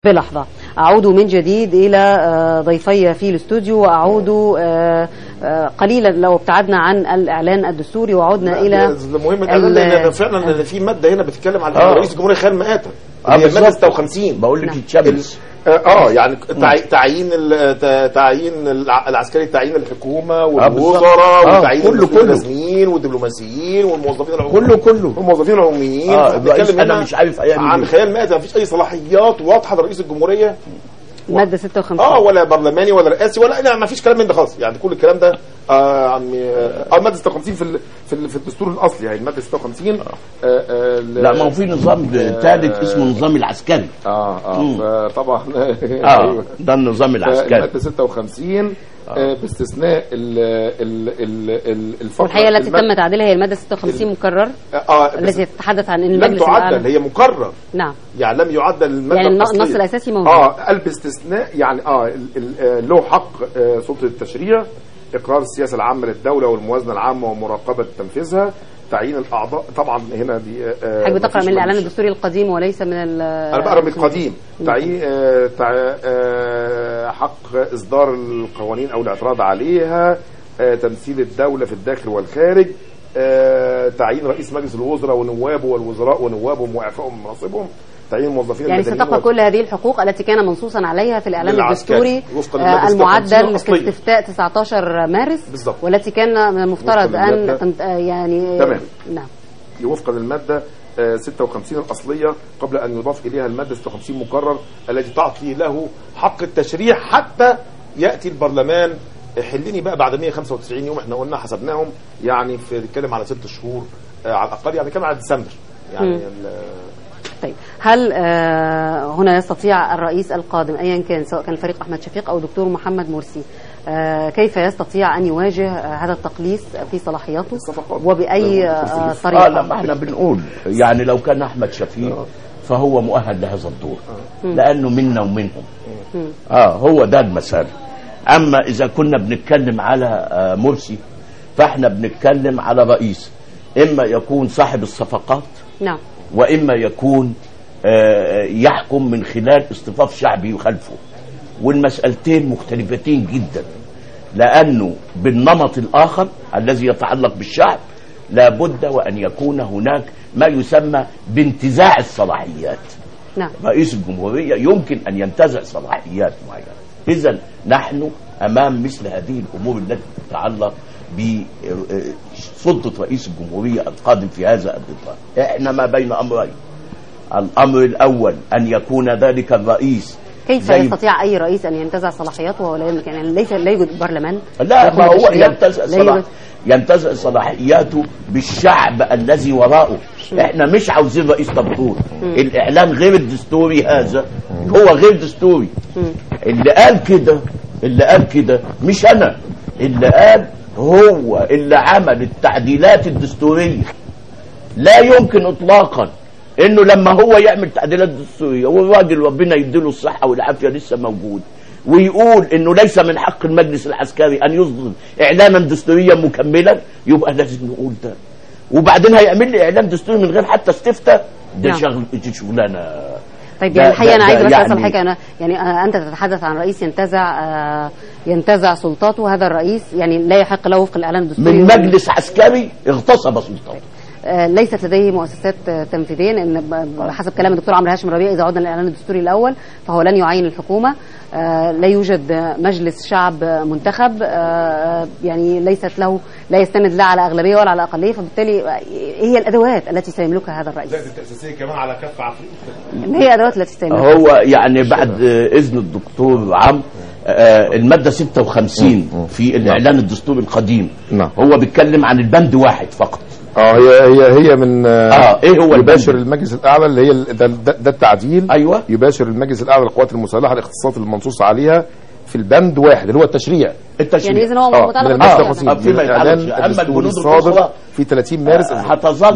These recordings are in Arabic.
بلحظة أعود من جديد إلى ضيفي في الاستوديو، وأعود قليلا لو ابتعدنا عن الإعلان الدستوري وعودنا إلى مهم الإعلان، لأن فعلا في مادة هنا بتتكلم عن رئيس الجمهورية خيال مآتة، هي المادة 56 بقول لك يتشمس يعني تعيين العسكري، تعيين الحكومة والوزراء، وتعيين الرسميين والدبلوماسيين والموظفين العموميين كله والموظفين العموميين. بيتكلم هنا مش عارف عن خيال مآتة، مفيش أي صلاحيات واضحة لرئيس الجمهورية، مادة 56 ولا برلماني ولا رئاسي ولا ما فيش كلام من ده خالص. يعني كل الكلام ده مادة 56 في الدستور الأصلي، يعني المادة 56 لا، ما هو في نظام ثالث اسمه النظام العسكري. طبعا ده النظام العسكري. المادة 56 باستثناء الفقرة والحقيقة التي تم تعديلها هي المادة 56 مكرر، التي تتحدث عن ان لم تعدل، هي مكرر. نعم، يعني لم يعدل المادة يعني النص الأساسي موجود. قال باستثناء، يعني له حق سلطة التشريع، إقرار السياسة العامة للدولة والموازنة العامة ومراقبة تنفيذها، تعيين الأعضاء. طبعا هنا دي حضرتك بتقرأ من الإعلان الدستوري القديم وليس من أنا بقرأ من القديم. تعيين حق إصدار القوانين أو الاعتراض عليها، تمثيل الدولة في الداخل والخارج، تعيين رئيس مجلس الوزراء ونوابه والوزراء ونوابهم وإعفائهم من مناصبهم، تعيين الموظفين يعني ستقع كل هذه الحقوق التي كان منصوصا عليها في الإعلان الدستوري المعدل لاستفتاء 19 مارس بالضبط، والتي كان المفترض أن يعني تمام. نعم، وفقا للمادة 56 الأصلية، قبل أن يضاف إليها المادة 56 مكرر التي تعطي له حق التشريع حتى يأتي البرلمان. حلني بقى بعد 195 يوم، احنا قلنا حسبناهم، يعني بنتكلم على 6 شهور على الأقل، يعني كمان على ديسمبر يعني. طيب، هل هنا يستطيع الرئيس القادم أيا كان، سواء كان الفريق أحمد شفيق أو دكتور محمد مرسي، كيف يستطيع أن يواجه هذا التقليص في صلاحياته وبأي طريقة؟ لما احنا بنقول يعني لو كان أحمد شفيق فهو مؤهل لهذا الدور، لأنه منا ومنهم. هو ده المسألة. أما إذا كنا بنتكلم على مرسي، فاحنا بنتكلم على رئيس إما يكون صاحب الصفقات، نعم، وإما يكون يحكم من خلال اصطفاف شعبي يخالفه، والمسألتين مختلفتين جدا، لأنه بالنمط الآخر الذي يتعلق بالشعب لابد وأن يكون هناك ما يسمى بانتزاع الصلاحيات. نعم. رئيس الجمهورية يمكن أن ينتزع صلاحيات معينة. إذن نحن أمام مثل هذه الأمور التي تتعلق بسلطة رئيس الجمهورية القادم في هذا النظام. احنا ما بين أمرين. الأمر الأول أن يكون ذلك الرئيس، كيف يستطيع أي رئيس أن ينتزع صلاحياته ولا يمكن؟ يعني لا يوجد برلمان، لا، ما هو ينتزع صلاحياته بالشعب الذي وراءه. احنا مش عاوزين رئيس دستور. الإعلان غير الدستوري، هذا هو غير دستوري. اللي قال كده مش أنا، اللي قال هو اللي عمل التعديلات الدستورية. لا يمكن إطلاقا إنه لما هو يعمل تعديلات دستورية والراجل ربنا يديله الصحة والعافية لسه موجود، ويقول إنه ليس من حق المجلس العسكري أن يصدر إعلانا دستوريا مكملا، يبقى لازم نقول ده. وبعدين هيعمل لي إعلان دستوري من غير حتى استفتاء، ده شغلانة. طيب، يعني الحقيقة أنا عايزة بس أسأل حاجة. يعني أنت تتحدث عن رئيس ينتزع سلطاته. هذا الرئيس يعني لا يحق له وفق الإعلان الدستوري من مجلس عسكري اغتصب سلطاته. ليست لديه مؤسسات تنفيذية، لأن بحسب كلام الدكتور عمرو هاشم ربيع إذا عدنا للإعلان الدستوري الأول فهو لن يعين الحكومة. لا يوجد مجلس شعب منتخب، يعني لا يستند لا على أغلبية ولا على أقلية، فبالتالي هي الأدوات التي سيملكها هذا الرئيس. زائد التأسيسية كمان على كف عفريت. هي أدوات التي سيملكها. هو يعني بعد إذن الدكتور عمرو، المادة 56 في الإعلان الدستوري القديم، هو بيتكلم عن البند واحد فقط. هي من ايه هو يباشر المجلس الاعلى، اللي هي ده التعديل. ايوه، يباشر المجلس الاعلى للقوات المسلحه الاختصاصات المنصوص عليها في البند واحد اللي هو التشريع. يعني اذا هو متعلق بالاعلان الدستوري الصادر في 30 مارس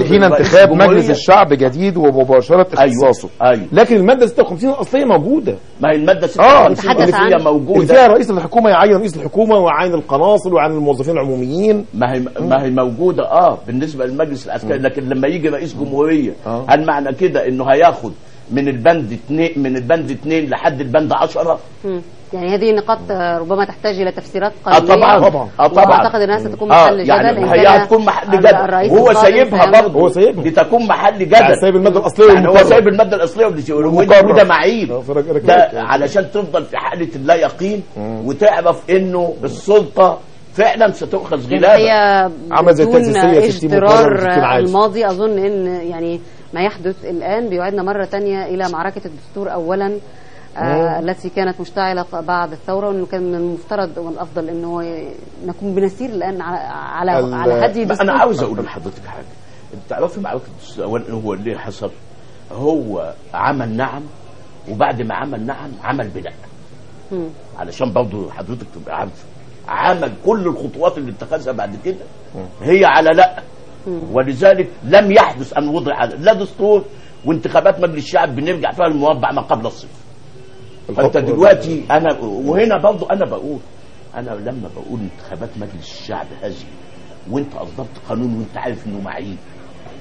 حين انتخاب مجلس الشعب جديد ومباشره اختصاصه. أيوة. لكن الماده 56 الاصليه موجوده. ما هي الماده 56 الاصليه موجوده، فيها رئيس الحكومه يعين رئيس الحكومه ويعين القناصل ويعين الموظفين العموميين. ما هي موجوده بالنسبه للمجلس العسكري. لكن لما يجي رئيس جمهوريه، هل معنى كده انه هياخد من البند 2 لحد البند 10. يعني هذه النقاط ربما تحتاج الى تفسيرات قانونيه. طبعا. واعتقد انها ستكون محل جدل. يعني هي هتكون محل جدل، وهو سايبها برضه لتكون محل جدل. يعني سايب الماده الاصليه، يعني هو سايب الماده الاصليه وده معيب، ده علشان تفضل في حاله اللا يقين وتعرف انه السلطه فعلا ستؤخذ غلابه. هي بدون اجترار الماضي اظن ان يعني ما يحدث الان بيعيدنا مره ثانيه الى معركه الدستور اولا التي كانت مشتعله بعد الثوره، وانه كان من المفترض والافضل انه نكون بنسير الان على هدي الدستور. انا عاوز اقول لحضرتك حاجه، انت تعرفي معركه الدستور اولا هو اللي حصل، هو عمل نعم، وبعد ما عمل نعم عمل بلا، علشان برضه حضرتك تبقى عارفه، عمل كل الخطوات اللي اتخذها بعد كده هي على لا، ولذلك لم يحدث ان وضع لا دستور وانتخابات مجلس الشعب بنرجع فيها المربع ما قبل الصفر. فانت دلوقتي انا وهنا برضه انا بقول، انا لما بقول انتخابات مجلس الشعب هذه وانت اصدرت قانون وانت عارف انه معيب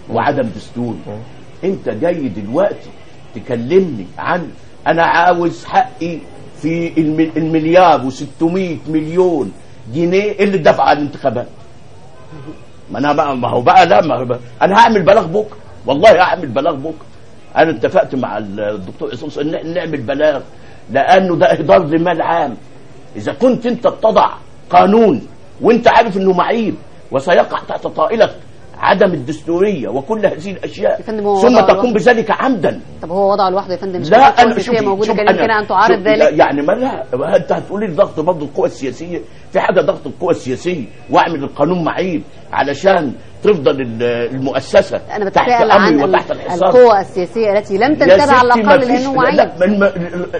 وعدم دستوري، انت جاي دلوقتي تكلمني عن انا عاوز حقي في المليار و600 مليون جنيه اللي دفع على الانتخابات. ما هو بقى لا، انا هعمل بلاغ بكره، والله هعمل بلاغ بكره. انا اتفقت مع الدكتور عصام ان نعمل بلاغ، لانه ده اهدار للمال العام. اذا كنت انت بتضع قانون وانت عارف انه معيب وسيقع تحت طائله عدم الدستوريه وكل هذه الاشياء ثم تقوم بذلك عمدا. طب هو وضعه لوحده يا فندم؟ لا انا شوف موجوده، كان يمكن ان تعارض ذلك. يعني ما لا، انت هتقولي ضغط برضه القوى السياسيه، في حاجه ضغط القوى السياسيه واعمل القانون معيب علشان تفضل المؤسسه انا بتساءل عن القوى السياسيه التي لم تنتبه على الاقل لانه معيب.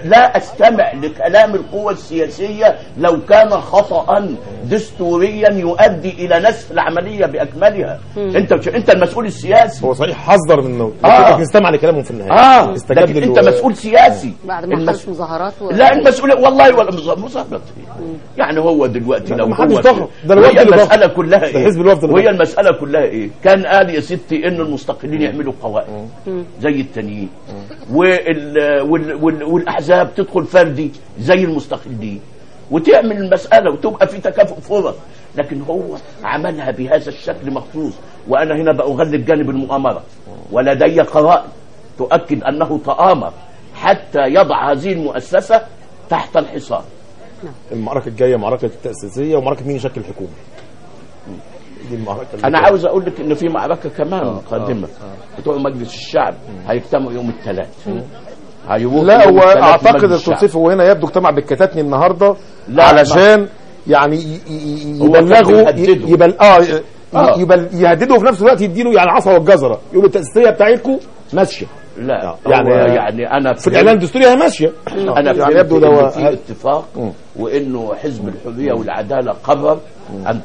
لا استمع لكلام القوى السياسيه لو كان خطأ دستوريا يؤدي الى نسف العمليه باكملها. انت المسؤول السياسي. هو صحيح حذر منه، لكن استمع لكلامهم في النهايه. استجاب انت مسؤول سياسي بعد ما حصلت مظاهرات لا المسؤول والله ولا مظاهرات. يعني هو دلوقتي لو هو وهي المساله كلها ايه؟ وهي المساله كلها ايه؟ كان قال يا ستي ان المستقلين يعملوا قوائم زي التانيين، والاحزاب تدخل فردي زي المستقلين، وتعمل المساله وتبقى في تكافؤ فرص. لكن هو عملها بهذا الشكل مخصوص، وانا هنا بأغلب جانب المؤامره، ولدي قرائن تؤكد انه تآمر حتى يضع هذه المؤسسه تحت الحصار. المعركه الجايه معركه التأسيسيه ومعركه مين يشكل الحكومه. انا عاوز اقول لك ان في معركه كمان قادمه. بتوع مجلس الشعب هيجتمعوا يوم الثلاث. لا هو اعتقد التوصيف هو هنا يبدو اجتمع بالكتاتني النهارده علشان يعني يبلغوا يهددوا في نفس الوقت، يديله يعني عصا والجزره، يقولوا التأسيسيه بتاعتكم ماشيه. لا يعني انا في الاعلان الدستوري هي ماشيه. انا يعني يبدو ده في اتفاق، وانه حزب الحريه والعداله قرر ان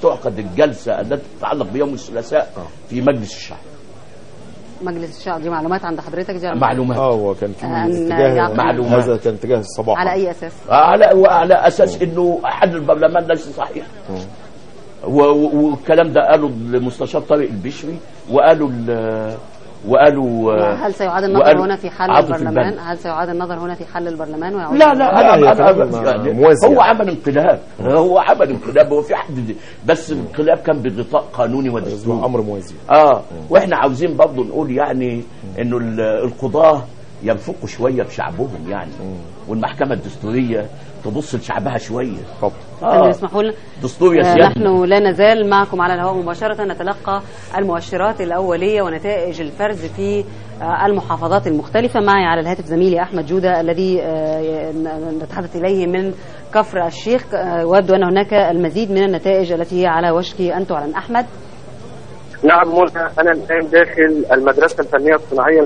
تعقد الجلسه التي تتعلق بيوم الثلاثاء في مجلس الشعب. مجلس الشعب دي معلومات عند حضرتك؟ دي معلومات. هو كان في اتجاه معلومات، هذا كان اتجاه الصباح. على اي اساس؟ على اساس انه احد البرلمان ليس صحيح. والكلام ده قالوا المستشار طارق البشري، وقالوا هل سيعاد النظر هنا في حل البرلمان؟ هل سيعاد النظر هنا في حل البرلمان ويعود؟ لا هو عمل انقلاب. هو في حد، بس الانقلاب كان بغطاء قانوني ودستوري، امر موازي. واحنا عاوزين برضه نقول يعني انه القضاه ينفقوا شويه بشعبهم يعني، والمحكمه الدستوريه تبص لشعبها شويه. اسمحوا لنا دستور يا سيادة. نحن لا نزال معكم على الهواء مباشره نتلقى المؤشرات الاوليه ونتائج الفرز في المحافظات المختلفه. معي على الهاتف زميلي احمد جوده الذي نتحدث اليه من كفر الشيخ، ويبدو ان هناك المزيد من النتائج التي هي على وشك ان تعلن. احمد. نعم منى، انا الان داخل المدرسه الفنيه الصناعيه